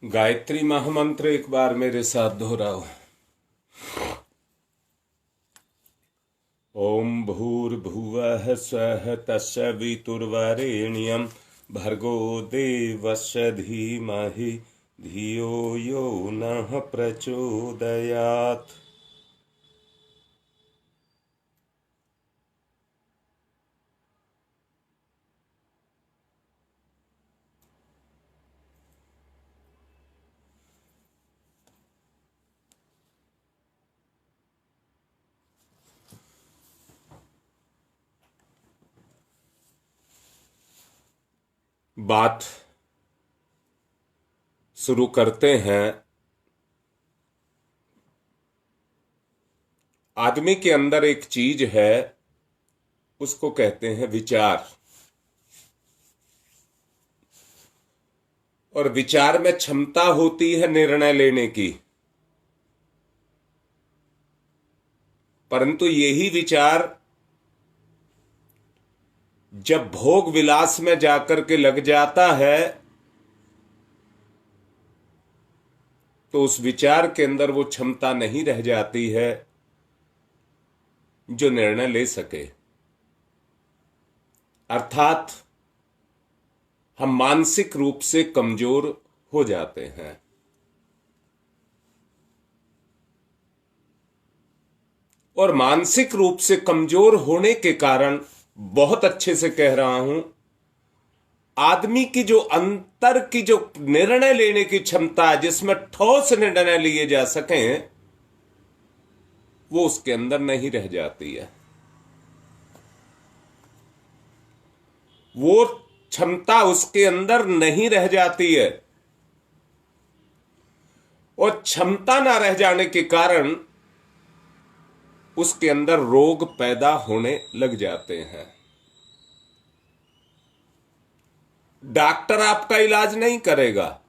गायत्री महामंत्र एक बार मेरे साथ दोहराओ। ओम भूर्भुवः स्वः तत्सवितुर्वरेण्यं भर्गो देवस्य धीमहि धियो यो नः प्रचोदयात्। बात शुरू करते हैं। आदमी के अंदर एक चीज है, उसको कहते हैं विचार। और विचार में क्षमता होती है निर्णय लेने की, परंतु यही विचार जब भोग विलास में जाकर के लग जाता है तो उस विचार के अंदर वो क्षमता नहीं रह जाती है जो निर्णय ले सके। अर्थात हम मानसिक रूप से कमजोर हो जाते हैं। और मानसिक रूप से कमजोर होने के कारण, बहुत अच्छे से कह रहा हूं, आदमी की जो अंतर की जो निर्णय लेने की क्षमता है, जिसमें ठोस निर्णय लिए जा सकें, वो उसके अंदर नहीं रह जाती है। वो क्षमता उसके अंदर नहीं रह जाती है। और क्षमता ना रह जाने के कारण उसके अंदर रोग पैदा होने लग जाते हैं। डॉक्टर आपका इलाज नहीं करेगा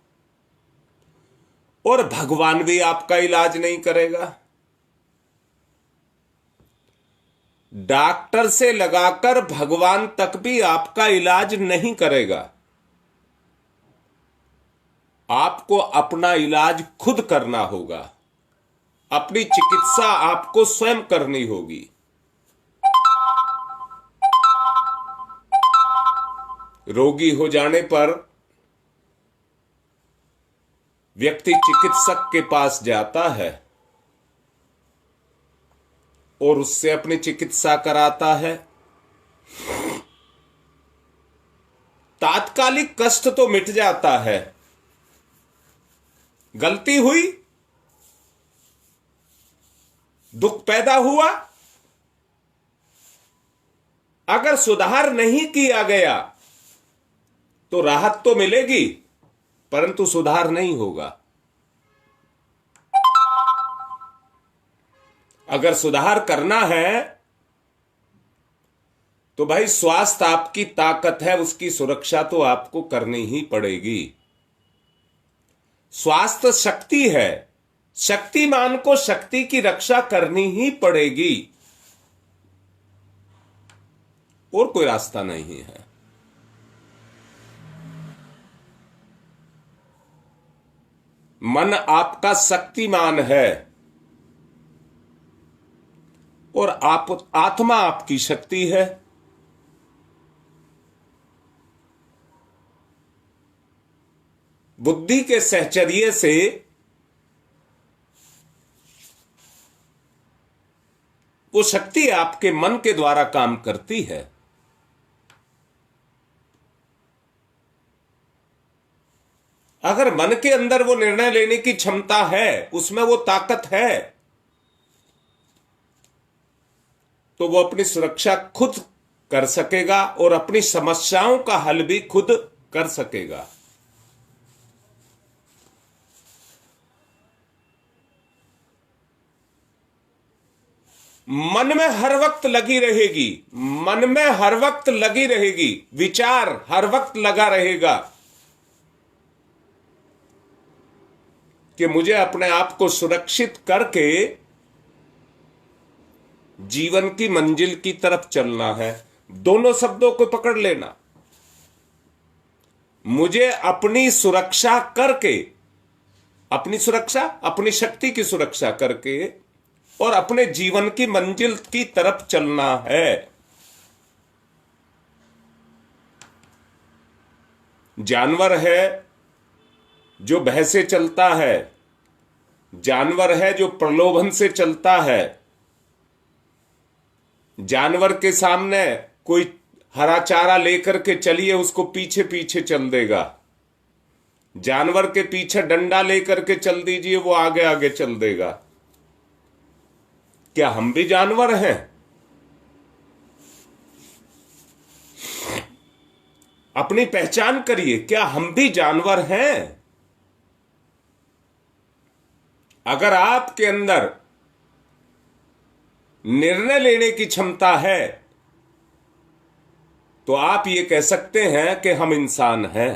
और भगवान भी आपका इलाज नहीं करेगा। डॉक्टर से लगाकर भगवान तक भी आपका इलाज नहीं करेगा। आपको अपना इलाज खुद करना होगा। अपनी चिकित्सा आपको स्वयं करनी होगी। रोगी हो जाने पर व्यक्ति चिकित्सक के पास जाता है और उससे अपनी चिकित्सा कराता है। तात्कालिक कष्ट तो मिट जाता है। गलती हुई, दुख पैदा हुआ, अगर सुधार नहीं किया गया तो राहत तो मिलेगी, परंतु सुधार नहीं होगा। अगर सुधार करना है तो भाई, स्वास्थ्य आपकी ताकत है, उसकी सुरक्षा तो आपको करनी ही पड़ेगी। स्वास्थ्य शक्ति है, शक्तिमान को शक्ति की रक्षा करनी ही पड़ेगी, और कोई रास्ता नहीं है। मन आपका शक्तिमान है और आत्मा आपकी शक्ति है। बुद्धि के सहचर्य से वो शक्ति आपके मन के द्वारा काम करती है। अगर मन के अंदर वो निर्णय लेने की क्षमता है, उसमें वो ताकत है, तो वो अपनी सुरक्षा खुद कर सकेगा और अपनी समस्याओं का हल भी खुद कर सकेगा। मन में हर वक्त लगी रहेगी, मन में हर वक्त लगी रहेगी, विचार हर वक्त लगा रहेगा कि मुझे अपने आप को सुरक्षित करके जीवन की मंजिल की तरफ चलना है। दोनों शब्दों को पकड़ लेना। मुझे अपनी सुरक्षा करके अपनी सुरक्षा, अपनी शक्ति की सुरक्षा करके और अपने जीवन की मंजिल की तरफ चलना है। जानवर है जो भय से चलता है, जानवर है जो प्रलोभन से चलता है। जानवर के सामने कोई हरा चारा लेकर के चलिए, उसको पीछे पीछे चल देगा। जानवर के पीछे डंडा लेकर के चल दीजिए, वो आगे आगे चल देगा। क्या हम भी जानवर हैं? अपनी पहचान करिए, क्या हम भी जानवर हैं? अगर आपके अंदर निर्णय लेने की क्षमता है तो आप ये कह सकते हैं कि हम इंसान हैं।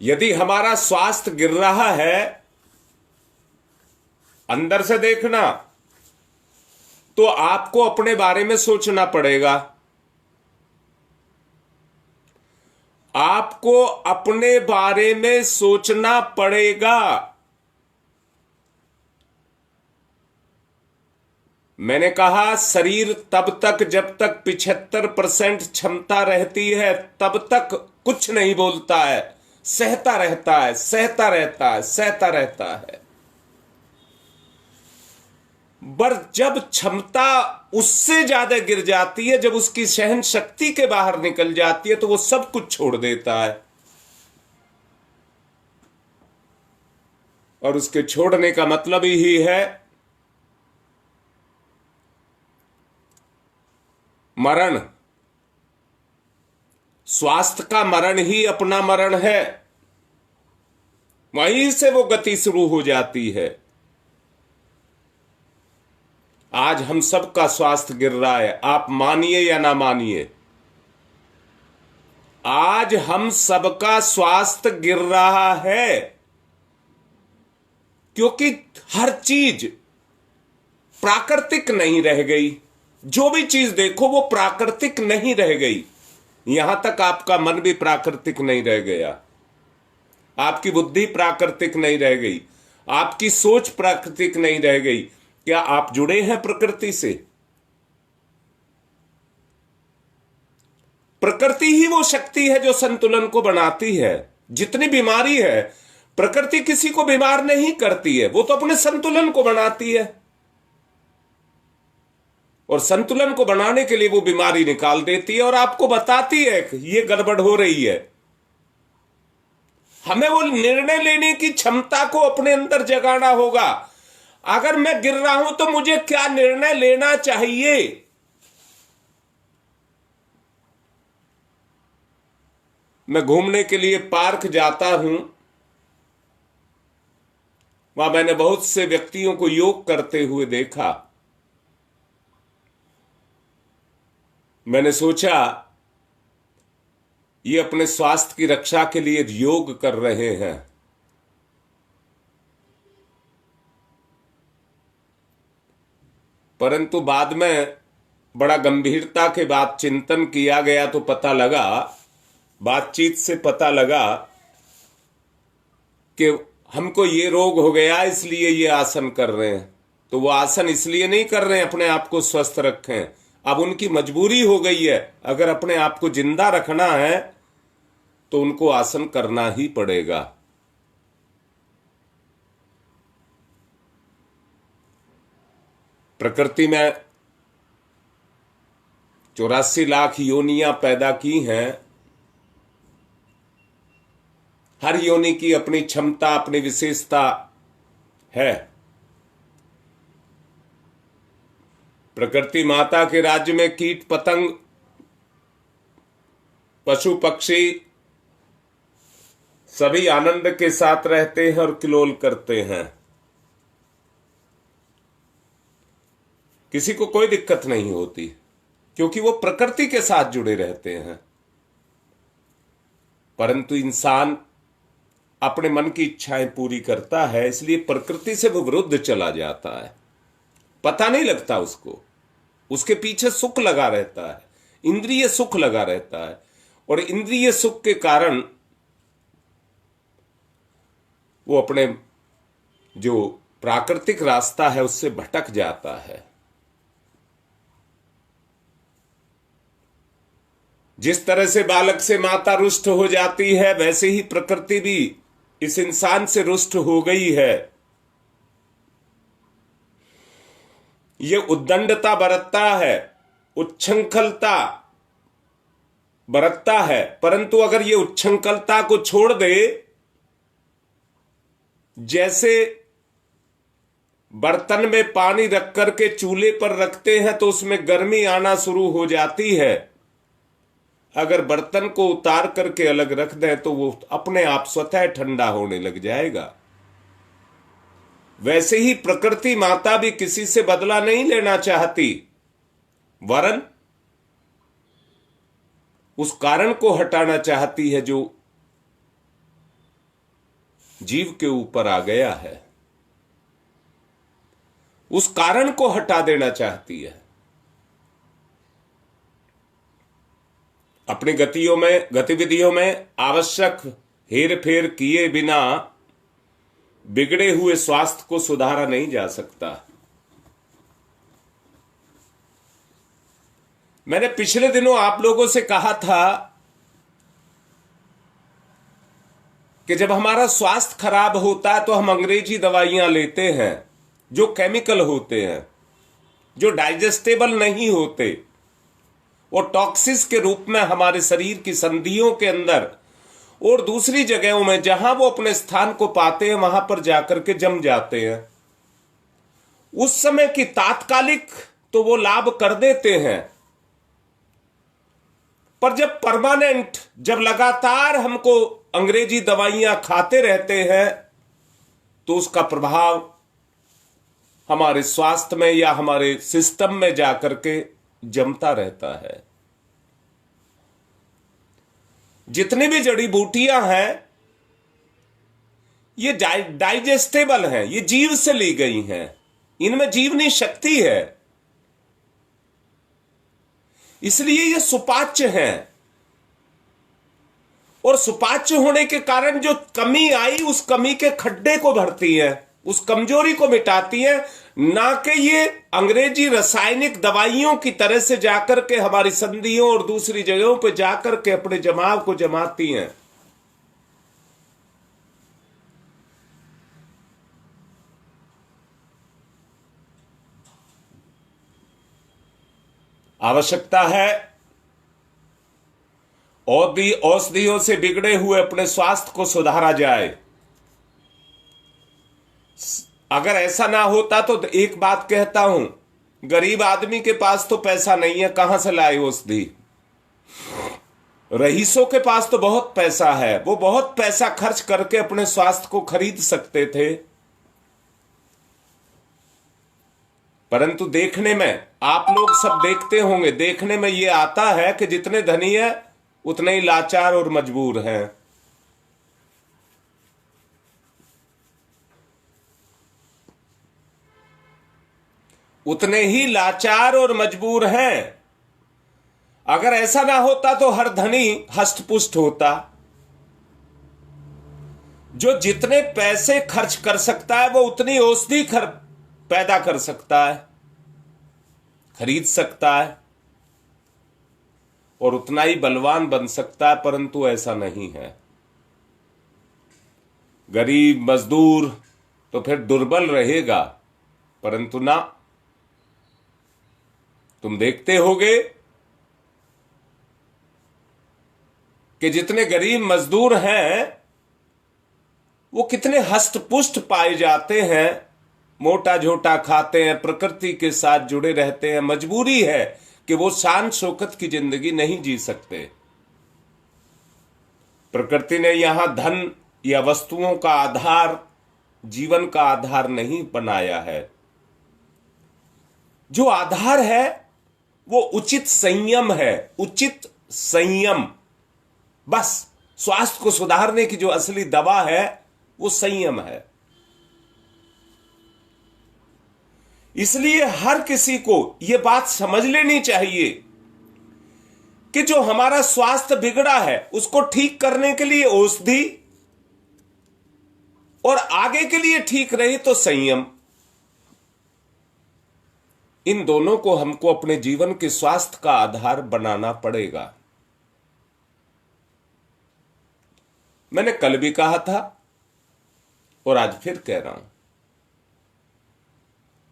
यदि हमारा स्वास्थ्य गिर रहा है, अंदर से देखना, तो आपको अपने बारे में सोचना पड़ेगा। आपको अपने बारे में सोचना पड़ेगा। मैंने कहा, शरीर तब तक, जब तक 75% क्षमता रहती है, तब तक कुछ नहीं बोलता है, सहता रहता है, सहता रहता है, सहता रहता है। पर जब क्षमता उससे ज्यादा गिर जाती है, जब उसकी सहन शक्ति के बाहर निकल जाती है, तो वो सब कुछ छोड़ देता है। और उसके छोड़ने का मतलब ही है मरण। स्वास्थ्य का मरण ही अपना मरण है, वहीं से वो गति शुरू हो जाती है। आज हम सबका स्वास्थ्य गिर रहा है, आप मानिए या ना मानिए। आज हम सबका स्वास्थ्य गिर रहा है, क्योंकि हर चीज प्राकृतिक नहीं रह गई। जो भी चीज देखो वो प्राकृतिक नहीं रह गई। यहां तक आपका मन भी प्राकृतिक नहीं रह गया, आपकी बुद्धि प्राकृतिक नहीं रह गई, आपकी सोच प्राकृतिक नहीं रह गई। क्या आप जुड़े हैं प्रकृति से? प्रकृति ही वो शक्ति है जो संतुलन को बनाती है। जितनी बीमारी है, प्रकृति किसी को बीमार नहीं करती है, वो तो अपने संतुलन को बनाती है। और संतुलन को बनाने के लिए वो बीमारी निकाल देती है और आपको बताती है कि ये गड़बड़ हो रही है। हमें वो निर्णय लेने की क्षमता को अपने अंदर जगाना होगा। अगर मैं गिर रहा हूं तो मुझे क्या निर्णय लेना चाहिए? मैं घूमने के लिए पार्क जाता हूं, वहां मैंने बहुत से व्यक्तियों को योग करते हुए देखा। मैंने सोचा ये अपने स्वास्थ्य की रक्षा के लिए योग कर रहे हैं। परंतु बाद में बड़ा गंभीरता के बाद चिंतन किया गया तो पता लगा, बातचीत से पता लगा कि हमको ये रोग हो गया इसलिए ये आसन कर रहे हैं। तो वो आसन इसलिए नहीं कर रहे हैं अपने आप को स्वस्थ रखें, अब उनकी मजबूरी हो गई है। अगर अपने आप को जिंदा रखना है तो उनको आसन करना ही पड़ेगा। प्रकृति में 84 लाख योनियां पैदा की हैं। हर योनि की अपनी क्षमता, अपनी विशेषता है। प्रकृति माता के राज्य में कीट पतंग, पशु पक्षी सभी आनंद के साथ रहते हैं और किलोल करते हैं। किसी को कोई दिक्कत नहीं होती, क्योंकि वो प्रकृति के साथ जुड़े रहते हैं। परंतु इंसान अपने मन की इच्छाएं पूरी करता है, इसलिए प्रकृति से वो विरुद्ध चला जाता है। पता नहीं लगता उसको, उसके पीछे सुख लगा रहता है, इंद्रिय सुख लगा रहता है। और इंद्रिय सुख के कारण वो अपने जो प्राकृतिक रास्ता है उससे भटक जाता है। जिस तरह से बालक से माता रुष्ट हो जाती है, वैसे ही प्रकृति भी इस इंसान से रुष्ट हो गई है। ये उद्दंडता बरतता है, उच्छृंखलता बरतता है, परंतु अगर ये उच्छृंखलता को छोड़ दे, जैसे बर्तन में पानी रख करके चूल्हे पर रखते हैं तो उसमें गर्मी आना शुरू हो जाती है, अगर बर्तन को उतार करके अलग रख दें तो वो अपने आप स्वतः ठंडा होने लग जाएगा। वैसे ही प्रकृति माता भी किसी से बदला नहीं लेना चाहती, वरन उस कारण को हटाना चाहती है जो जीव के ऊपर आ गया है। उस कारण को हटा देना चाहती है। अपनी गतिविधियों में आवश्यक हेरफेर किए बिना बिगड़े हुए स्वास्थ्य को सुधारा नहीं जा सकता। मैंने पिछले दिनों आप लोगों से कहा था कि जब हमारा स्वास्थ्य खराब होता है तो हम अंग्रेजी दवाइयां लेते हैं जो केमिकल होते हैं, जो डाइजेस्टेबल नहीं होते, वो टॉक्सिस के रूप में हमारे शरीर की संधियों के अंदर और दूसरी जगहों में जहां वो अपने स्थान को पाते हैं वहां पर जाकर के जम जाते हैं। उस समय की तात्कालिक तो वो लाभ कर देते हैं, पर जब परमानेंट, जब लगातार हमको अंग्रेजी दवाइयां खाते रहते हैं तो उसका प्रभाव हमारे स्वास्थ्य में या हमारे सिस्टम में जाकर के जमता रहता है। जितनी भी जड़ी बूटियां हैं ये डाइजेस्टेबल हैं, ये जीव से ली गई हैं, इनमें जीवनी शक्ति है, इसलिए ये सुपाच्य हैं। और सुपाच्य होने के कारण जो कमी आई उस कमी के खड्डे को भरती है, उस कमजोरी को मिटाती है, ना कि ये अंग्रेजी रासायनिक दवाइयों की तरह से जाकर के हमारी संधियों और दूसरी जगहों पर जाकर के अपने जमाव को जमाती हैं। आवश्यकता है औषधियों से बिगड़े हुए अपने स्वास्थ्य को सुधारा जाए। अगर ऐसा ना होता तो एक बात कहता हूं, गरीब आदमी के पास तो पैसा नहीं है, कहां से लाए औषधि? रईसों के पास तो बहुत पैसा है, वो बहुत पैसा खर्च करके अपने स्वास्थ्य को खरीद सकते थे। परंतु देखने में, आप लोग सब देखते होंगे, देखने में ये आता है कि जितने धनी है उतने ही लाचार और मजबूर हैं। उतने ही लाचार और मजबूर हैं। अगर ऐसा ना होता तो हर धनी हष्टपुष्ट होता। जो जितने पैसे खर्च कर सकता है वो उतनी औषधि पैदा कर सकता है, खरीद सकता है और उतना ही बलवान बन सकता है, परंतु ऐसा नहीं है। गरीब मजदूर तो फिर दुर्बल रहेगा, परंतु ना, तुम देखते होगे कि जितने गरीब मजदूर हैं वो कितने हष्टपुष्ट पाए जाते हैं, मोटा झोटा खाते हैं, प्रकृति के साथ जुड़े रहते हैं। मजबूरी है कि वो शान शौकत की जिंदगी नहीं जी सकते। प्रकृति ने यहां धन या वस्तुओं का आधार, जीवन का आधार नहीं बनाया है। जो आधार है वो उचित संयम है, उचित संयम। बस स्वास्थ्य को सुधारने की जो असली दवा है वो संयम है। इसलिए हर किसी को यह बात समझ लेनी चाहिए कि जो हमारा स्वास्थ्य बिगड़ा है उसको ठीक करने के लिए औषधि और आगे के लिए ठीक रही तो संयम। इन दोनों को हमको अपने जीवन के स्वास्थ्य का आधार बनाना पड़ेगा। मैंने कल भी कहा था और आज फिर कह रहा हूं,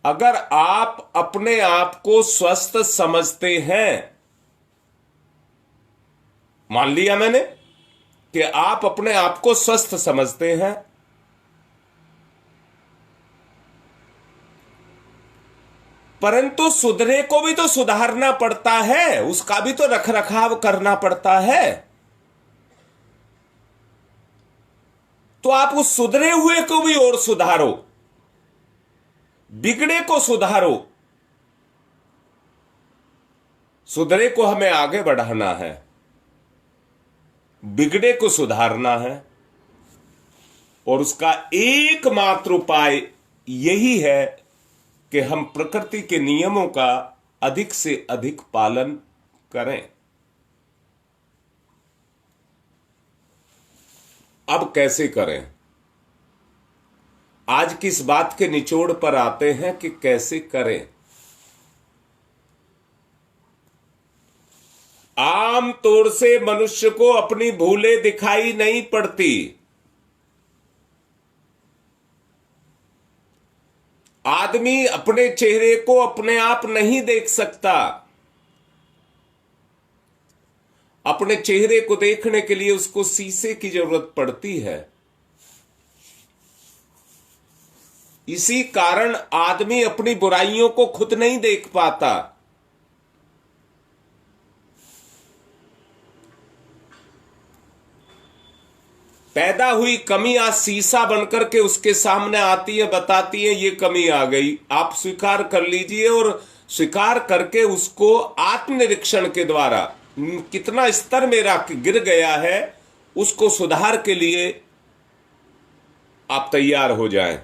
अगर आप अपने आप को स्वस्थ समझते हैं, मान लिया मैंने कि आप अपने आप को स्वस्थ समझते हैं, परंतु सुधरे को भी तो सुधारना पड़ता है, उसका भी तो रखरखाव करना पड़ता है। तो आप उस सुधरे हुए को भी और सुधारो, बिगड़े को सुधारो। सुधरे को हमें आगे बढ़ाना है, बिगड़े को सुधारना है, और उसका एकमात्र उपाय यही है कि हम प्रकृति के नियमों का अधिक से अधिक पालन करें। अब कैसे करें? आज किस बात के निचोड़ पर आते हैं कि कैसे करें। आम तौर से मनुष्य को अपनी भूलें दिखाई नहीं पड़ती। आदमी अपने चेहरे को अपने आप नहीं देख सकता। अपने चेहरे को देखने के लिए उसको शीशे की जरूरत पड़ती है। इसी कारण आदमी अपनी बुराइयों को खुद नहीं देख पाता। पैदा हुई कमी आज शीशा बनकर के उसके सामने आती है, बताती है ये कमी आ गई, आप स्वीकार कर लीजिए, और स्वीकार करके उसको आत्मनिरीक्षण के द्वारा कितना स्तर मेरा गिर गया है उसको सुधार के लिए आप तैयार हो जाएं।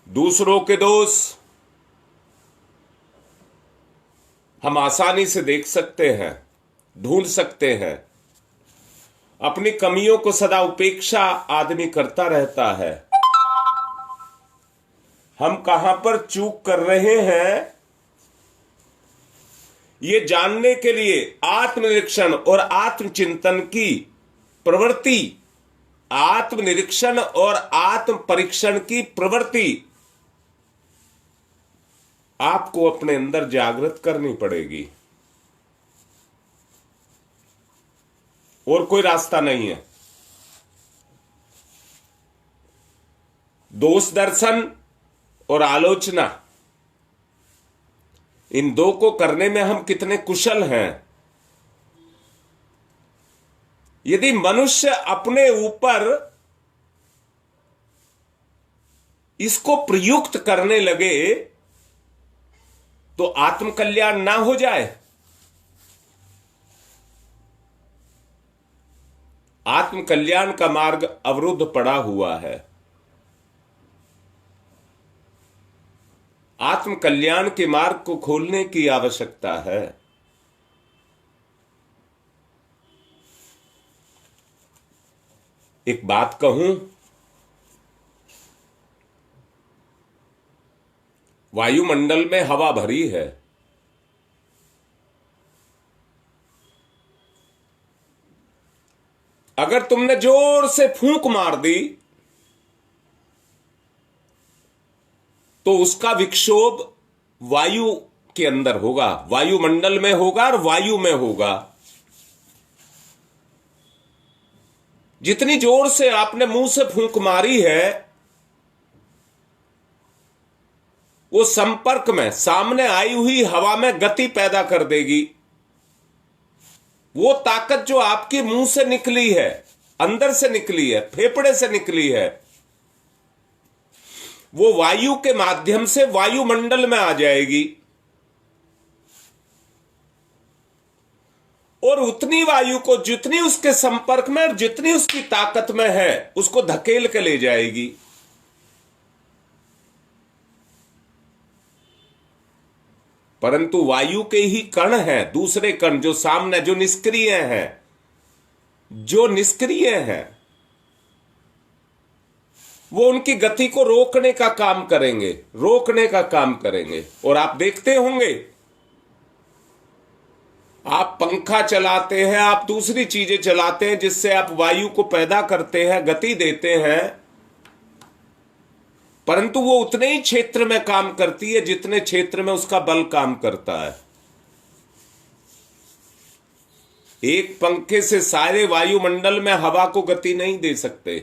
दूसरों के दोष हम आसानी से देख सकते हैं, ढूंढ सकते हैं। अपनी कमियों को सदा उपेक्षा आदमी करता रहता है। हम कहां पर चूक कर रहे हैं ये जानने के लिए आत्मनिरीक्षण और आत्मचिंतन की प्रवृत्ति, आत्मनिरीक्षण और आत्म परीक्षण की प्रवृत्ति आपको अपने अंदर जागृत करनी पड़ेगी, और कोई रास्ता नहीं है। दोष दर्शन और आलोचना, इन दो को करने में हम कितने कुशल हैं। यदि मनुष्य अपने ऊपर इसको प्रयुक्त करने लगे तो आत्मकल्याण ना हो जाए। आत्मकल्याण का मार्ग अवरुद्ध पड़ा हुआ है। आत्मकल्याण के मार्ग को खोलने की आवश्यकता है। एक बात कहूं, वायुमंडल में हवा भरी है। अगर तुमने जोर से फूंक मार दी तो उसका विक्षोभ वायु के अंदर होगा, वायुमंडल में होगा और वायु में होगा। जितनी जोर से आपने मुंह से फूंक मारी है वो संपर्क में सामने आई हुई हवा में गति पैदा कर देगी। वो ताकत जो आपके मुंह से निकली है, अंदर से निकली है, फेफड़े से निकली है, वो वायु के माध्यम से वायुमंडल में आ जाएगी, और उतनी वायु को जितनी उसके संपर्क में और जितनी उसकी ताकत में है उसको धकेल के ले जाएगी। परंतु वायु के ही कण हैं, दूसरे कण जो सामने जो निष्क्रिय हैं, वो उनकी गति को रोकने का काम करेंगे, रोकने का काम करेंगे। और आप देखते होंगे, आप पंखा चलाते हैं, आप दूसरी चीजें चलाते हैं जिससे आप वायु को पैदा करते हैं, गति देते हैं, परंतु वो उतने ही क्षेत्र में काम करती है जितने क्षेत्र में उसका बल काम करता है। एक पंखे से सारे वायुमंडल में हवा को गति नहीं दे सकते।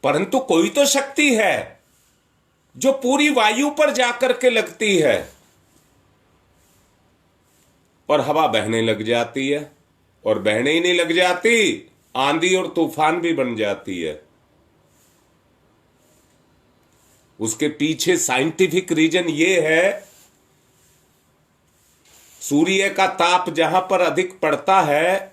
परंतु कोई तो शक्ति है जो पूरी वायु पर जाकर के लगती है और हवा बहने लग जाती है, और बहने ही नहीं लग जाती, आंधी और तूफान भी बन जाती है। उसके पीछे साइंटिफिक रीजन ये है, सूर्य का ताप जहां पर अधिक पड़ता है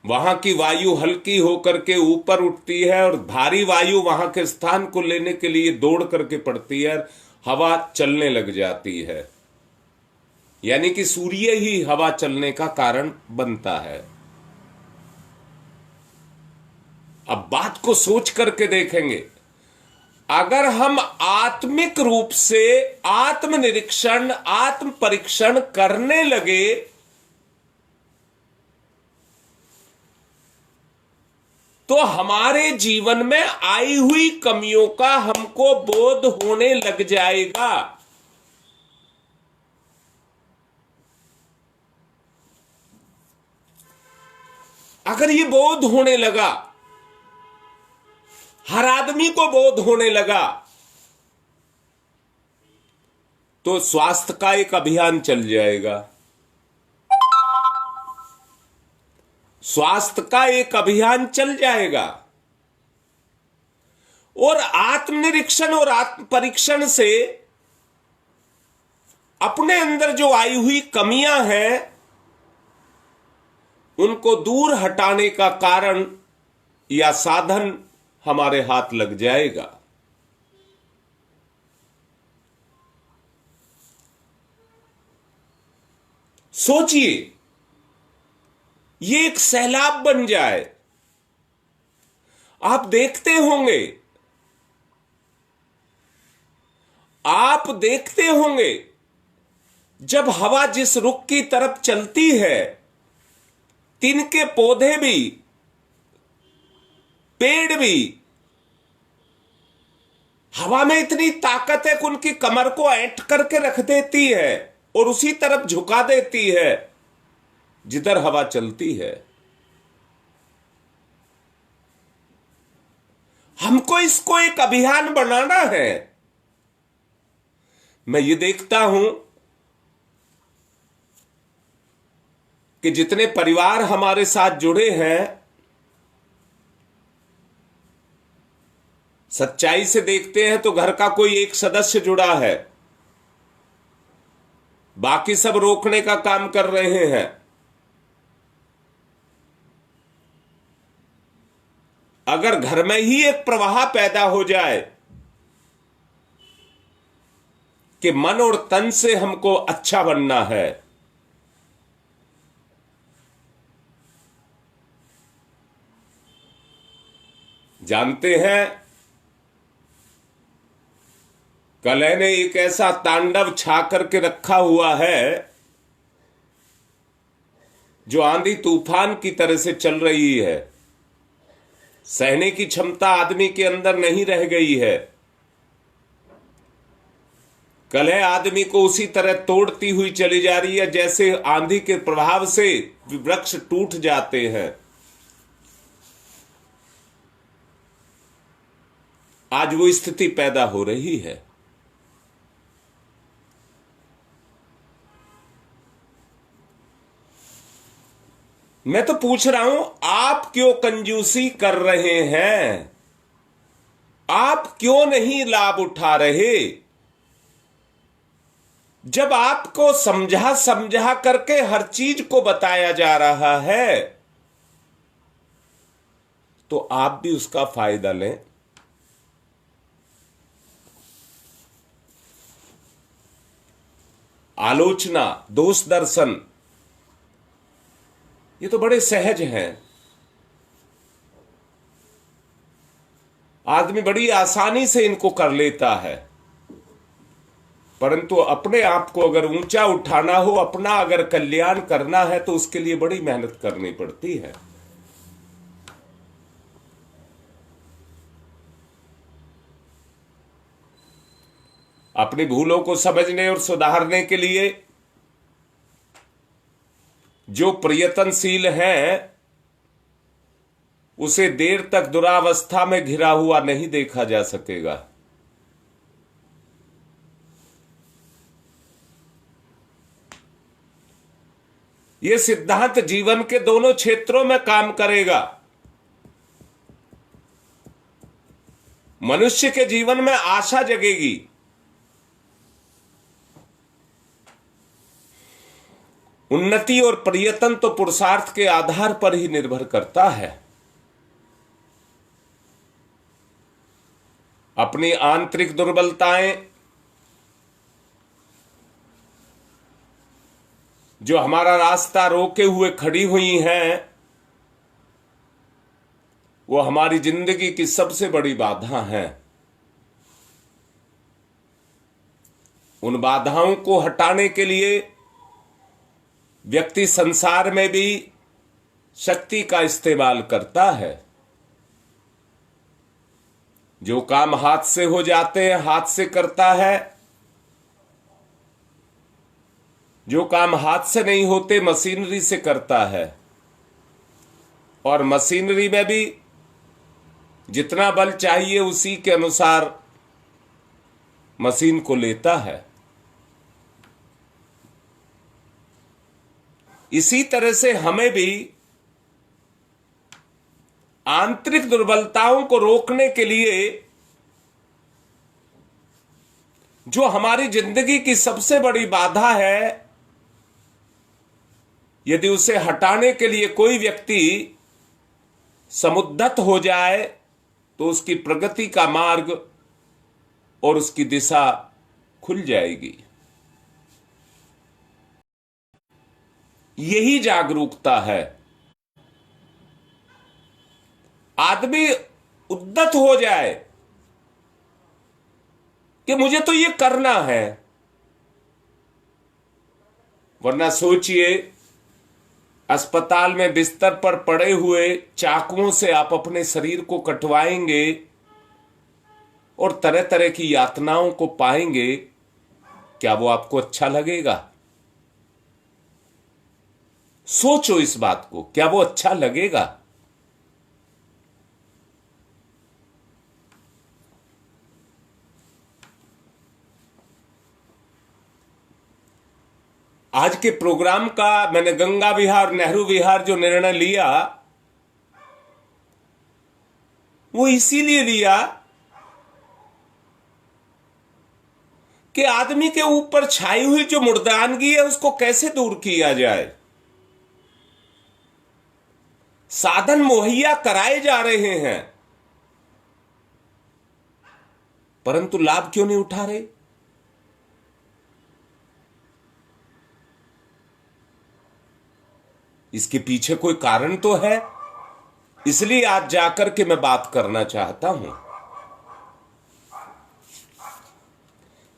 वहां की वायु हल्की होकर के ऊपर उठती है और भारी वायु वहां के स्थान को लेने के लिए दौड़ करके पड़ती है, हवा चलने लग जाती है। यानी कि सूर्य ही हवा चलने का कारण बनता है। अब बात को सोच करके देखेंगे, अगर हम आत्मिक रूप से आत्मनिरीक्षण, आत्म परीक्षण करने लगे तो हमारे जीवन में आई हुई कमियों का हमको बोध होने लग जाएगा। अगर ये बोध होने लगा, हर आदमी को बोध होने लगा, तो स्वास्थ्य का एक अभियान चल जाएगा। स्वास्थ्य का एक अभियान चल जाएगा और आत्मनिरीक्षण और आत्म परीक्षण से अपने अंदर जो आई हुई कमियां हैं उनको दूर हटाने का कारण या साधन हमारे हाथ लग जाएगा। सोचिए, ये एक सैलाब बन जाए। आप देखते होंगे, आप देखते होंगे जब हवा जिस रुख की तरफ चलती है, तिनके पौधे भी, पेड़ भी हवा में इतनी ताकत है कि उनकी कमर को ऐंठ करके रख देती है और उसी तरफ झुका देती है जिधर हवा चलती है। हमको इसको एक अभियान बनाना है। मैं ये देखता हूं कि जितने परिवार हमारे साथ जुड़े हैं, सच्चाई से देखते हैं तो घर का कोई एक सदस्य जुड़ा है, बाकी सब रोकने का काम कर रहे हैं। अगर घर में ही एक प्रवाह पैदा हो जाए कि मन और तन से हमको अच्छा बनना है, जानते हैं कलह ने एक ऐसा तांडव छा करके रखा हुआ है जो आंधी तूफान की तरह से चल रही है। सहने की क्षमता आदमी के अंदर नहीं रह गई है। कलह आदमी को उसी तरह तोड़ती हुई चली जा रही है जैसे आंधी के प्रभाव से वृक्ष टूट जाते हैं। आज वो स्थिति पैदा हो रही है। मैं तो पूछ रहा हूं, आप क्यों कंजूसी कर रहे हैं? आप क्यों नहीं लाभ उठा रहे? जब आपको समझा समझा करके हर चीज को बताया जा रहा है तो आप भी उसका फायदा लें। आलोचना, दोष दर्शन ये तो बड़े सहज हैं। आदमी बड़ी आसानी से इनको कर लेता है, परंतु अपने आप को अगर ऊंचा उठाना हो, अपना अगर कल्याण करना है, तो उसके लिए बड़ी मेहनत करनी पड़ती है। अपनी भूलों को समझने और सुधारने के लिए जो प्रयत्नशील है, उसे देर तक दुरावस्था में घिरा हुआ नहीं देखा जा सकेगा। यह सिद्धांत जीवन के दोनों क्षेत्रों में काम करेगा। मनुष्य के जीवन में आशा जगेगी। उन्नति और प्रयत्न तो पुरुषार्थ के आधार पर ही निर्भर करता है। अपनी आंतरिक दुर्बलताएं जो हमारा रास्ता रोके हुए खड़ी हुई हैं, वो हमारी जिंदगी की सबसे बड़ी बाधा हैं। उन बाधाओं को हटाने के लिए व्यक्ति संसार में भी शक्ति का इस्तेमाल करता है। जो काम हाथ से हो जाते हैं, हाथ से करता है। जो काम हाथ से नहीं होते, मशीनरी से करता है। और मशीनरी में भी जितना बल चाहिए, उसी के अनुसार मशीन को लेता है। इसी तरह से हमें भी आंतरिक दुर्बलताओं को रोकने के लिए जो हमारी जिंदगी की सबसे बड़ी बाधा है, यदि उसे हटाने के लिए कोई व्यक्ति समुद्धत हो जाए, तो उसकी प्रगति का मार्ग और उसकी दिशा खुल जाएगी। यही जागरूकता है। आदमी उद्यत हो जाए कि मुझे तो ये करना है, वरना सोचिए, अस्पताल में बिस्तर पर पड़े हुए चाकुओं से आप अपने शरीर को कटवाएंगे और तरह तरह की यातनाओं को पाएंगे। क्या वो आपको अच्छा लगेगा? सोचो इस बात को, क्या वो अच्छा लगेगा? आज के प्रोग्राम का मैंने गंगा विहार, नेहरू विहार जो निर्णय लिया, वो इसीलिए लिया कि आदमी के ऊपर छाई हुई जो मुर्दानगी है, उसको कैसे दूर किया जाए। साधन मुहैया कराए जा रहे हैं, परंतु लाभ क्यों नहीं उठा रहे? इसके पीछे कोई कारण तो है। इसलिए आज जाकर के मैं बात करना चाहता हूं।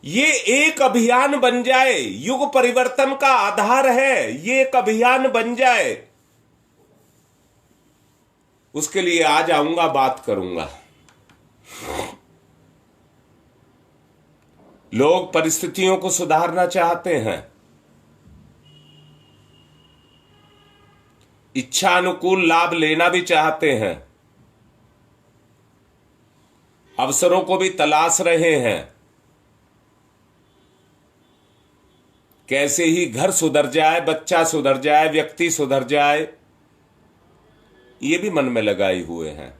ये एक अभियान बन जाए, युग परिवर्तन का आधार है। ये एक अभियान बन जाए, उसके लिए आज आऊंगा, बात करूंगा। लोग परिस्थितियों को सुधारना चाहते हैं, इच्छानुकूल लाभ लेना भी चाहते हैं, अवसरों को भी तलाश रहे हैं। कैसे ही घर सुधर जाए, बच्चा सुधर जाए, व्यक्ति सुधर जाए, ये भी मन में लगाए हुए हैं,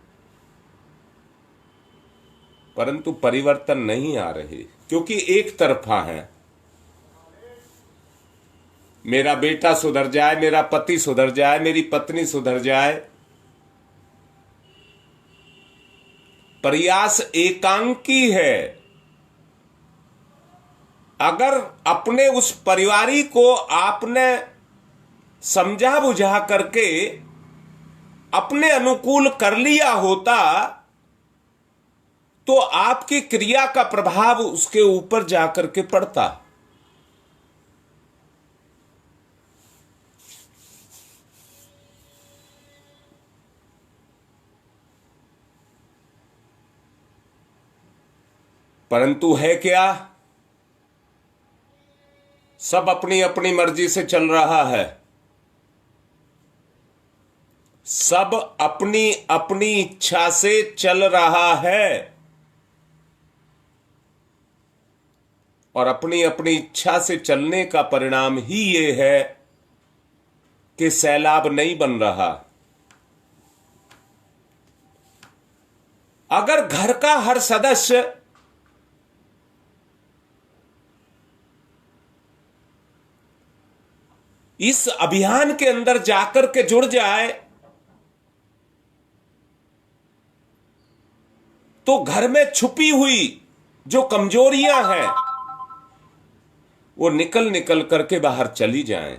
परंतु परिवर्तन नहीं आ रहे, क्योंकि एक तरफा है। मेरा बेटा सुधर जाए, मेरा पति सुधर जाए, मेरी पत्नी सुधर जाए। प्रयास एकांकी है। अगर अपने उस परिवारी को आपने समझा बुझा करके अपने अनुकूल कर लिया होता तो आपकी क्रिया का प्रभाव उसके ऊपर जाकर के पड़ता। परंतु है क्या, सब अपनी अपनी मर्जी से चल रहा है, सब अपनी अपनी इच्छा से चल रहा है और अपनी अपनी इच्छा से चलने का परिणाम ही ये है कि सैलाब नहीं बन रहा। अगर घर का हर सदस्य इस अभियान के अंदर जाकर के जुड़ जाए तो घर में छुपी हुई जो कमजोरियां हैं वो निकल निकल करके बाहर चली जाएं।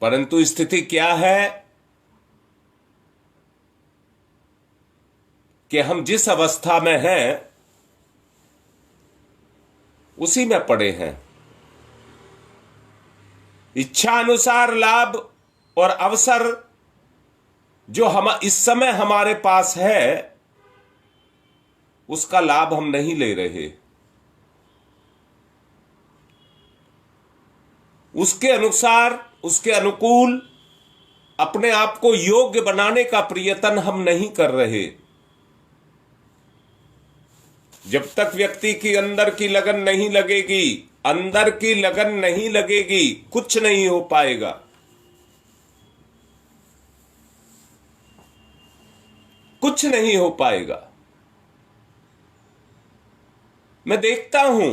परंतु स्थिति क्या है कि हम जिस अवस्था में हैं उसी में पड़े हैं। इच्छा अनुसार लाभ और अवसर जो हम इस समय हमारे पास है उसका लाभ हम नहीं ले रहे। उसके अनुसार, उसके अनुकूल अपने आप को योग्य बनाने का प्रयत्न हम नहीं कर रहे। जब तक व्यक्ति की अंदर की लगन नहीं लगेगी, अंदर की लगन नहीं लगेगी, कुछ नहीं हो पाएगा। कुछ नहीं हो पाएगा। मैं देखता हूं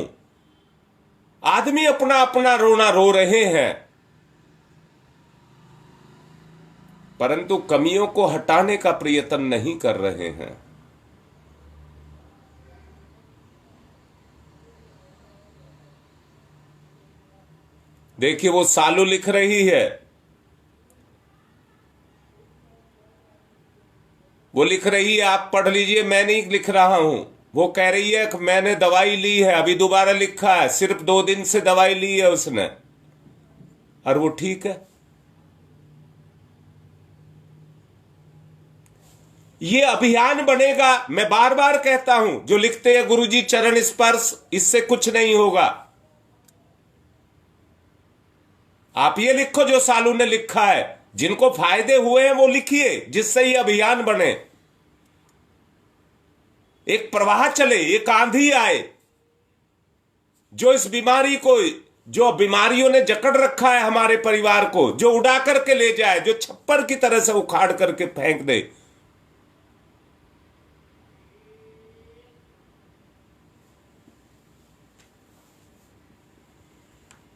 आदमी अपना अपना रोना रो रहे हैं, परंतु कमियों को हटाने का प्रयत्न नहीं कर रहे हैं। देखिए वो सालू लिख रही है, वो लिख रही है, आप पढ़ लीजिए, मैं नहीं लिख रहा हूं। वो कह रही है कि मैंने दवाई ली है, अभी दोबारा लिखा है, सिर्फ 2 दिन से दवाई ली है उसने, और वो ठीक है। ये अभियान बनेगा। मैं बार बार कहता हूं, जो लिखते हैं गुरुजी चरण स्पर्श, इससे कुछ नहीं होगा। आप ये लिखो जो सालू ने लिखा है, जिनको फायदे हुए हैं वो लिखिए, जिससे ये अभियान बने, एक प्रवाह चले, एक आंधी आए, जो इस बीमारी को, जो बीमारियों ने जकड़ रखा है हमारे परिवार को, जो उड़ा करके ले जाए, जो छप्पर की तरह से उखाड़ करके फेंक दे।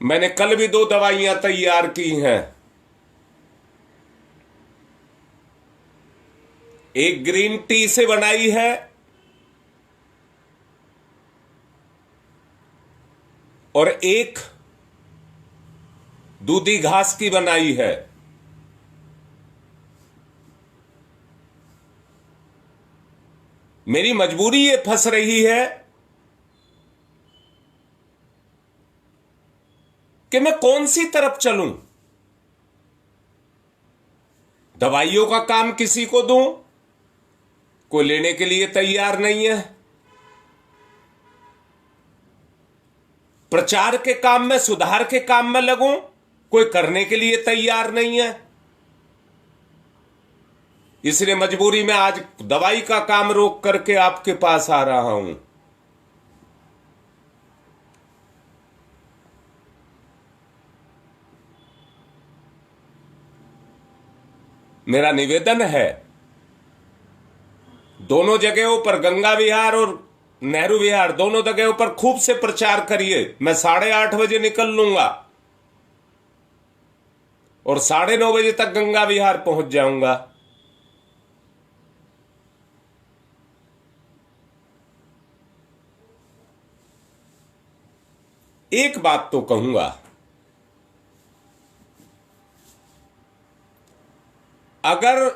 मैंने कल भी 2 दवाइयां तैयार की हैं। एक ग्रीन टी से बनाई है और एक दूधी घास की बनाई है। मेरी मजबूरी ये फंस रही है कि मैं कौन सी तरफ चलूं। दवाइयों का काम किसी को दूं, कोई लेने के लिए तैयार नहीं है। प्रचार के काम में, सुधार के काम में लगूं, कोई करने के लिए तैयार नहीं है। इसलिए मजबूरी में आज दवाई का काम रोक करके आपके पास आ रहा हूं। मेरा निवेदन है, दोनों जगहों पर, गंगा विहार और नेहरू विहार, दोनों जगहों पर खूब से प्रचार करिए। मैं 8:30 बजे निकल लूंगा और 9:30 बजे तक गंगा विहार पहुंच जाऊंगा। एक बात तो कहूंगा, अगर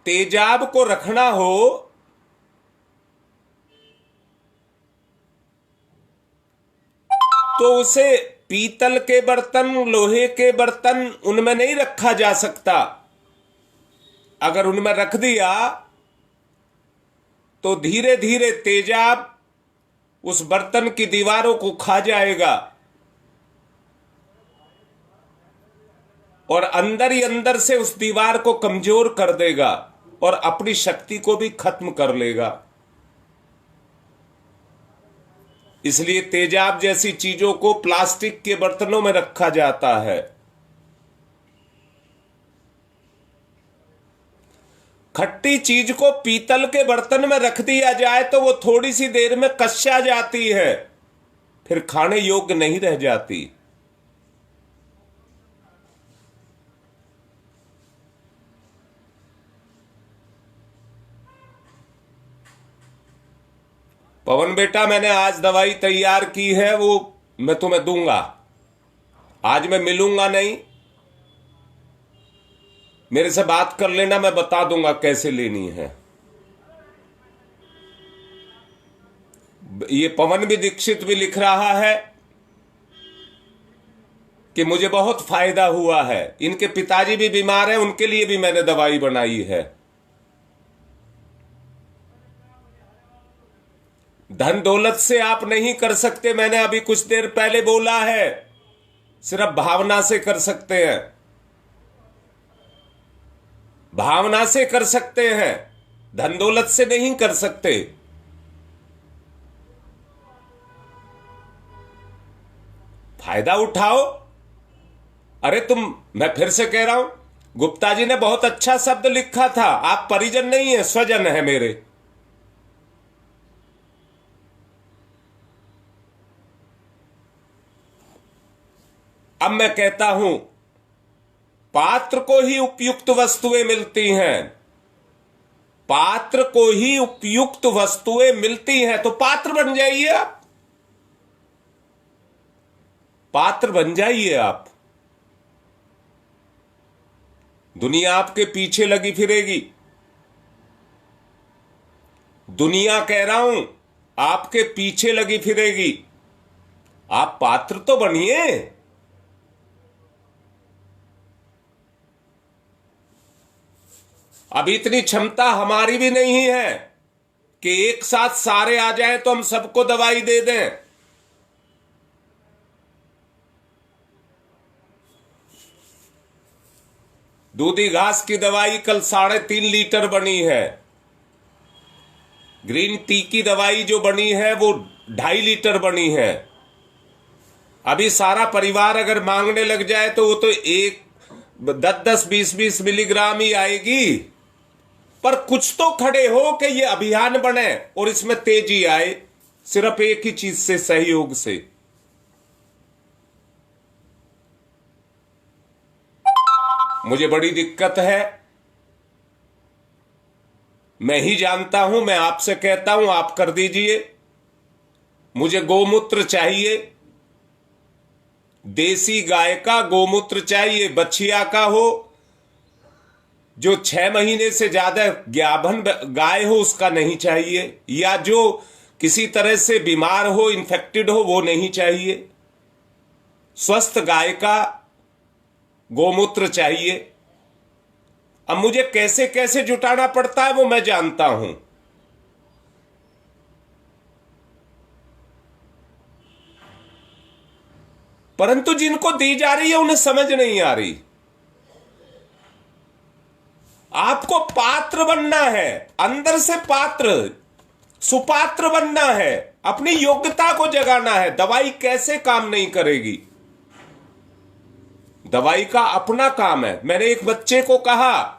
तेजाब को रखना हो तो उसे पीतल के बर्तन, लोहे के बर्तन, उनमें नहीं रखा जा सकता। अगर उनमें रख दिया तो धीरे धीरे तेजाब उस बर्तन की दीवारों को खा जाएगा और अंदर ही अंदर से उस दीवार को कमजोर कर देगा और अपनी शक्ति को भी खत्म कर लेगा। इसलिए तेजाब जैसी चीजों को प्लास्टिक के बर्तनों में रखा जाता है। खट्टी चीज को पीतल के बर्तन में रख दिया जाए तो वो थोड़ी सी देर में कच्चा जाती है, फिर खाने योग्य नहीं रह जाती। पवन बेटा, मैंने आज दवाई तैयार की है, वो मैं तुम्हें दूंगा। आज मैं मिलूंगा नहीं, मेरे से बात कर लेना, मैं बता दूंगा कैसे लेनी है। ये पवन भी दीक्षित भी लिख रहा है कि मुझे बहुत फायदा हुआ है। इनके पिताजी भी बीमार हैं, उनके लिए भी मैंने दवाई बनाई है। धन दौलत से आप नहीं कर सकते, मैंने अभी कुछ देर पहले बोला है, सिर्फ भावना से कर सकते हैं। भावना से कर सकते हैं, धन दौलत से नहीं कर सकते। फायदा उठाओ। अरे मैं फिर से कह रहा हूं, गुप्ता जी ने बहुत अच्छा शब्द लिखा था, आप परिजन नहीं है, स्वजन है मेरे। अब मैं कहता हूं, पात्र को ही उपयुक्त वस्तुएं मिलती हैं, पात्र को ही उपयुक्त वस्तुएं मिलती हैं, तो पात्र बन जाइए आप, पात्र बन जाइए आप। दुनिया आपके पीछे लगी फिरेगी, दुनिया कह रहा हूं आपके पीछे लगी फिरेगी, आप पात्र तो बनिए। अभी इतनी क्षमता हमारी भी नहीं है कि एक साथ सारे आ जाएं तो हम सबको दवाई दे दें। दूधी घास की दवाई कल 3.5 लीटर बनी है, ग्रीन टी की दवाई जो बनी है वो 2.5 लीटर बनी है। अभी सारा परिवार अगर मांगने लग जाए तो वो तो 10-10, 20-20 मिलीग्राम ही आएगी। पर कुछ तो खड़े हो कि ये अभियान बने और इसमें तेजी आए, सिर्फ एक ही चीज से, सहयोग से। मुझे बड़ी दिक्कत है, मैं ही जानता हूं, मैं आपसे कहता हूं आप कर दीजिए। मुझे गोमूत्र चाहिए, देसी गाय का गोमूत्र चाहिए, बछिया का हो, जो 6 महीने से ज्यादा गाभन गाय हो उसका नहीं चाहिए, या जो किसी तरह से बीमार हो, इन्फेक्टेड हो, वो नहीं चाहिए। स्वस्थ गाय का गोमूत्र चाहिए। अब मुझे कैसे कैसे जुटाना पड़ता है वो मैं जानता हूं। परंतु जिनको दी जा रही है उन्हें समझ नहीं आ रही। आपको पात्र बनना है, अंदर से पात्र, सुपात्र बनना है, अपनी योग्यता को जगाना है। दवाई कैसे काम नहीं करेगी, दवाई का अपना काम है। मैंने एक बच्चे को कहा,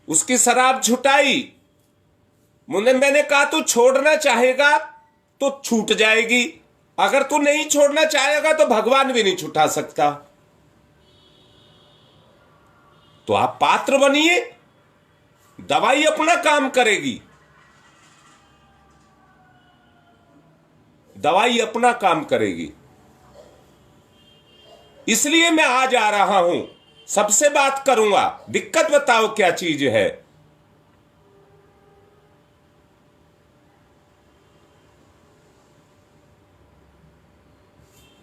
उसकी शराब छुटाई, मैंने कहा तू छोड़ना चाहेगा तो छूट जाएगी, अगर तू नहीं छोड़ना चाहेगा तो भगवान भी नहीं छुटा सकता। तो आप पात्र बनिए, दवाई अपना काम करेगी। दवाई अपना काम करेगी। इसलिए मैं आज आ रहा हूं, सबसे बात करूंगा, दिक्कत बताओ क्या चीज है।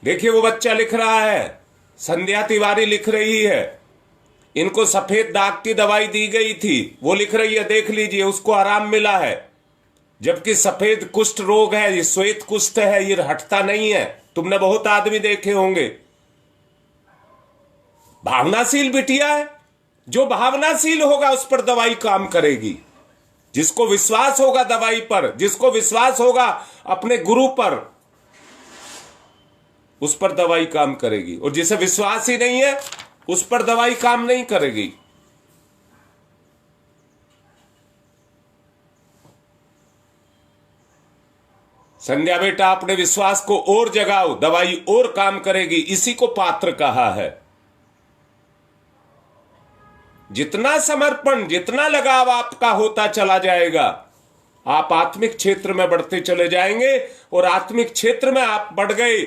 देखिए वो बच्चा लिख रहा है, संध्या तिवारी लिख रही है, इनको सफेद दाग की दवाई दी गई थी, वो लिख रही है देख लीजिए उसको आराम मिला है, जबकि सफेद कुष्ठ रोग है, ये श्वेत कुष्ठ है, ये हटता नहीं है। तुमने बहुत आदमी देखे होंगे। भावनाशील बिटिया है, जो भावनाशील होगा उस पर दवाई काम करेगी। जिसको विश्वास होगा दवाई पर, जिसको विश्वास होगा अपने गुरु पर, उस पर दवाई काम करेगी। और जिसे विश्वास ही नहीं है उस पर दवाई काम नहीं करेगी। संध्या बेटा अपने विश्वास को और जगाओ, दवाई और काम करेगी। इसी को पात्र कहा है। जितना समर्पण, जितना लगाव आपका होता चला जाएगा, आप आत्मिक क्षेत्र में बढ़ते चले जाएंगे। और आत्मिक क्षेत्र में आप बढ़ गए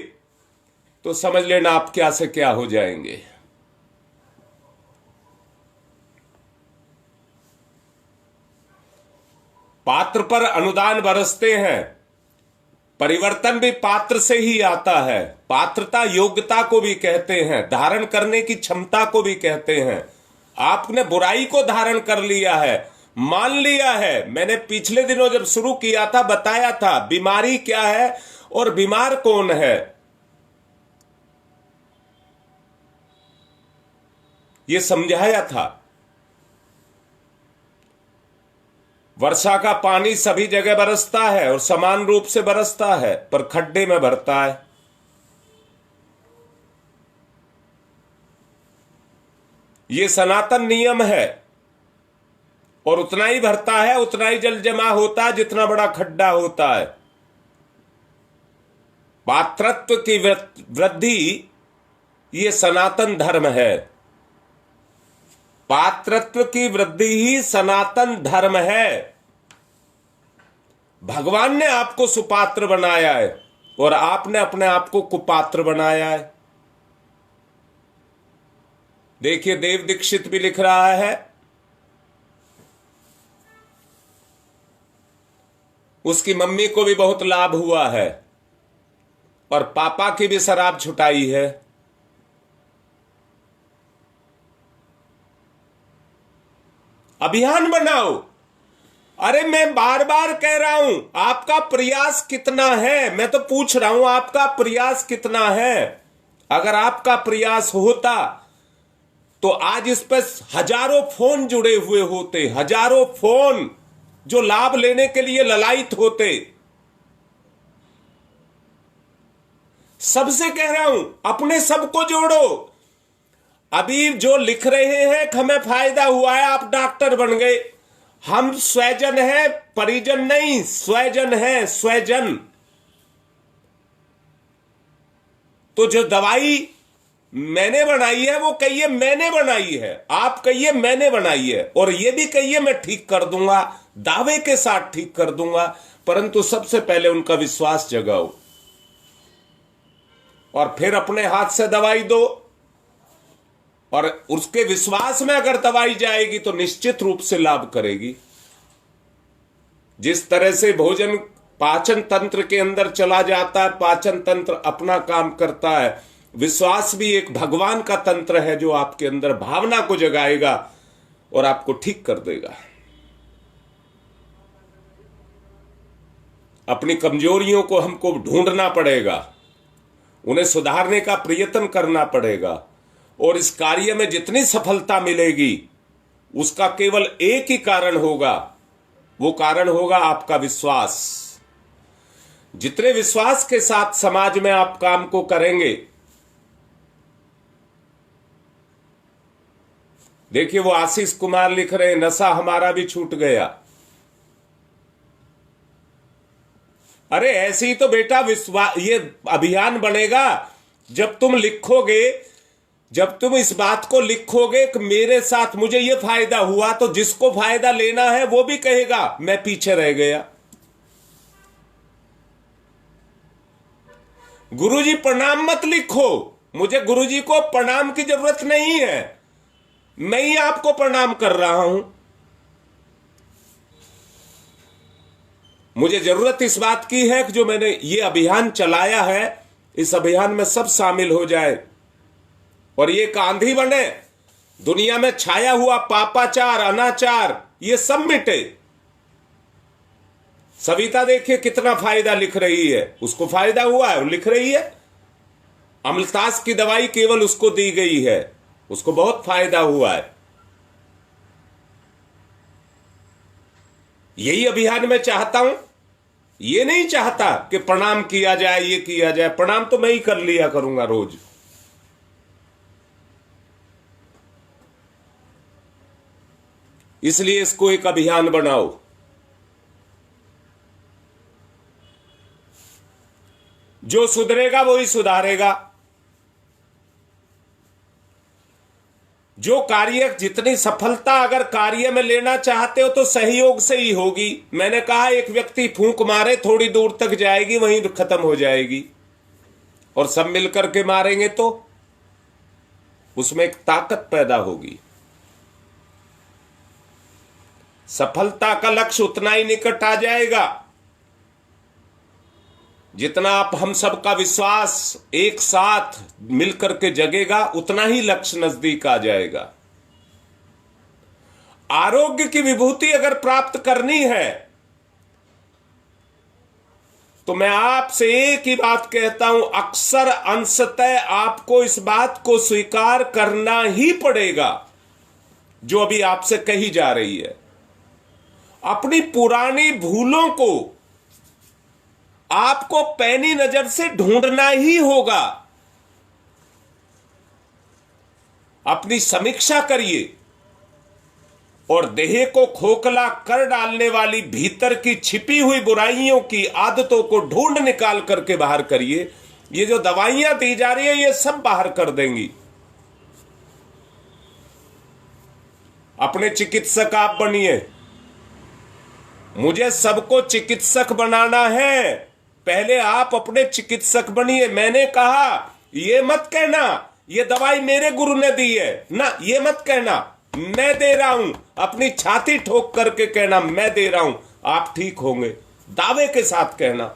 तो समझ लेना आप क्या से क्या हो जाएंगे। पात्र पर अनुदान बरसते हैं। परिवर्तन भी पात्र से ही आता है। पात्रता योग्यता को भी कहते हैं, धारण करने की क्षमता को भी कहते हैं। आपने बुराई को धारण कर लिया है, मान लिया है। मैंने पिछले दिनों जब शुरू किया था बताया था बीमारी क्या है और बीमार कौन है। ये समझाया था। वर्षा का पानी सभी जगह बरसता है और समान रूप से बरसता है, पर खड्डे में भरता है। ये सनातन नियम है। और उतना ही भरता है, उतना ही जल जमा होता है जितना बड़ा खड्डा होता है। पात्रत्व की वृद्धि ये सनातन धर्म है। पात्रत्व की वृद्धि ही सनातन धर्म है। भगवान ने आपको सुपात्र बनाया है और आपने अपने आप को कुपात्र बनाया है। देखिए देव दीक्षित भी लिख रहा है, उसकी मम्मी को भी बहुत लाभ हुआ है और पापा की भी शराब छुटाई है। अभियान बनाओ। अरे मैं बार बार कह रहा हूं, आपका प्रयास कितना है? मैं तो पूछ रहा हूं आपका प्रयास कितना है? अगर आपका प्रयास होता तो आज इस पर हजारों फोन जुड़े हुए होते, हजारों फोन जो लाभ लेने के लिए ललायित होते। सबसे कह रहा हूं अपने सबको जोड़ो। अभी जो लिख रहे हैं कि हमें फायदा हुआ है, आप डॉक्टर बन गए, हम स्वजन है, परिजन नहीं, स्वजन है, स्वजन। तो जो दवाई मैंने बनाई है वो कहिए मैंने बनाई है, आप कहिए मैंने बनाई है, और ये भी कहिए मैं ठीक कर दूंगा, दावे के साथ ठीक कर दूंगा। परंतु सबसे पहले उनका विश्वास जगाओ और फिर अपने हाथ से दवाई दो। और उसके विश्वास में अगर दवाई जाएगी तो निश्चित रूप से लाभ करेगी। जिस तरह से भोजन पाचन तंत्र के अंदर चला जाता है, पाचन तंत्र अपना काम करता है, विश्वास भी एक भगवान का तंत्र है जो आपके अंदर भावना को जगाएगा और आपको ठीक कर देगा। अपनी कमजोरियों को हमको ढूंढना पड़ेगा, उन्हें सुधारने का प्रयत्न करना पड़ेगा। और इस कार्य में जितनी सफलता मिलेगी उसका केवल एक ही कारण होगा, वो कारण होगा आपका विश्वास। जितने विश्वास के साथ समाज में आप काम को करेंगे, देखिए वो आशीष कुमार लिख रहे हैं, नशा हमारा भी छूट गया। अरे ऐसे ही तो बेटा विश्वास, ये अभियान बनेगा जब तुम लिखोगे, जब तुम इस बात को लिखोगे कि मेरे साथ मुझे ये फायदा हुआ, तो जिसको फायदा लेना है वो भी कहेगा मैं पीछे रह गया। गुरुजी प्रणाम मत लिखो, मुझे गुरुजी को प्रणाम की जरूरत नहीं है, मैं ही आपको प्रणाम कर रहा हूं। मुझे जरूरत इस बात की है कि जो मैंने ये अभियान चलाया है, इस अभियान में सब शामिल हो जाए और ये एक आंधी बने, दुनिया में छाया हुआ पापाचार, अनाचार, ये सब मिटे। सविता देखिए कितना फायदा लिख रही है, उसको फायदा हुआ है, वो लिख रही है। अम्लतास की दवाई केवल उसको दी गई है, उसको बहुत फायदा हुआ है। यही अभियान मैं चाहता हूं, ये नहीं चाहता कि प्रणाम किया जाए, ये किया जाए। प्रणाम तो मैं ही कर लिया करूंगा रोज। इसलिए इसको एक अभियान बनाओ। जो सुधरेगा वो ही सुधारेगा। जो कार्य, जितनी सफलता अगर कार्य में लेना चाहते हो तो सहयोग से ही होगी। मैंने कहा एक व्यक्ति फूंक मारे, थोड़ी दूर तक जाएगी, वहीं खत्म हो जाएगी, और सब मिलकर के मारेंगे तो उसमें एक ताकत पैदा होगी। सफलता का लक्ष्य उतना ही निकट आ जाएगा जितना आप हम सबका विश्वास एक साथ मिलकर के जगेगा, उतना ही लक्ष्य नजदीक आ जाएगा। आरोग्य की विभूति अगर प्राप्त करनी है तो मैं आपसे एक ही बात कहता हूं, अक्सर अंशतः आपको इस बात को स्वीकार करना ही पड़ेगा जो अभी आपसे कही जा रही है। अपनी पुरानी भूलों को आपको पैनी नजर से ढूंढना ही होगा। अपनी समीक्षा करिए और देह को खोखला कर डालने वाली भीतर की छिपी हुई बुराइयों की आदतों को ढूंढ निकाल करके बाहर करिए। ये जो दवाइयां दी जा रही है ये सब बाहर कर देंगी। अपने चिकित्सक आप बनिए। मुझे सबको चिकित्सक बनाना है, पहले आप अपने चिकित्सक बनिए। मैंने कहा ये मत कहना ये दवाई मेरे गुरु ने दी है ना, ये मत कहना मैं दे रहा हूं। अपनी छाती ठोक करके कहना मैं दे रहा हूं, आप ठीक होंगे। दावे के साथ कहना।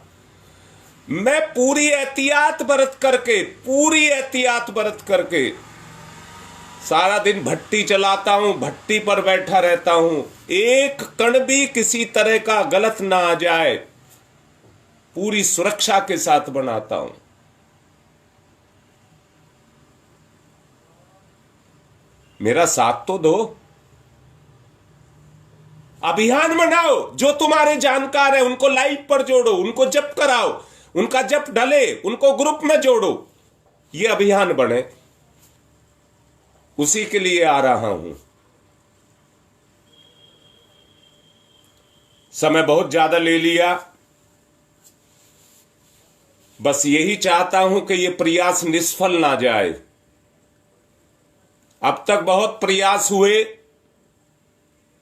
मैं पूरी एहतियात बरत करके सारा दिन भट्टी चलाता हूं, भट्टी पर बैठा रहता हूं, एक कण भी किसी तरह का गलत ना आ जाए, पूरी सुरक्षा के साथ बनाता हूं। मेरा साथ तो दो। अभियान बनाओ, जो तुम्हारे जानकार है उनको लाइव पर जोड़ो, उनको जप कराओ, उनका जप ढले, उनको ग्रुप में जोड़ो, ये अभियान बने। उसी के लिए आ रहा हूं। समय बहुत ज्यादा ले लिया, बस यही चाहता हूं कि यह प्रयास निष्फल ना जाए। अब तक बहुत प्रयास हुए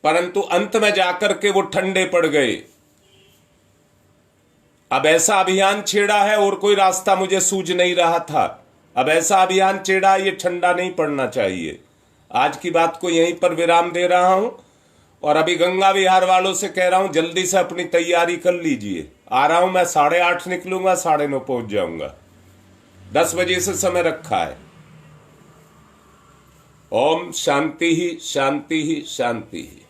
परंतु अंत में जाकर के वो ठंडे पड़ गए। अब ऐसा अभियान छेड़ा है और कोई रास्ता मुझे सूझ नहीं रहा था। अब ऐसा अभियान छेड़ा, ये ठंडा नहीं पड़ना चाहिए। आज की बात को यहीं पर विराम दे रहा हूं और अभी गंगा विहार वालों से कह रहा हूं जल्दी से अपनी तैयारी कर लीजिए। आ रहा हूं मैं, 8:30 निकलूंगा, 9:30 पहुंच जाऊंगा। 10 बजे से समय रखा है। ओम शांति ही शांति ही शांति ही।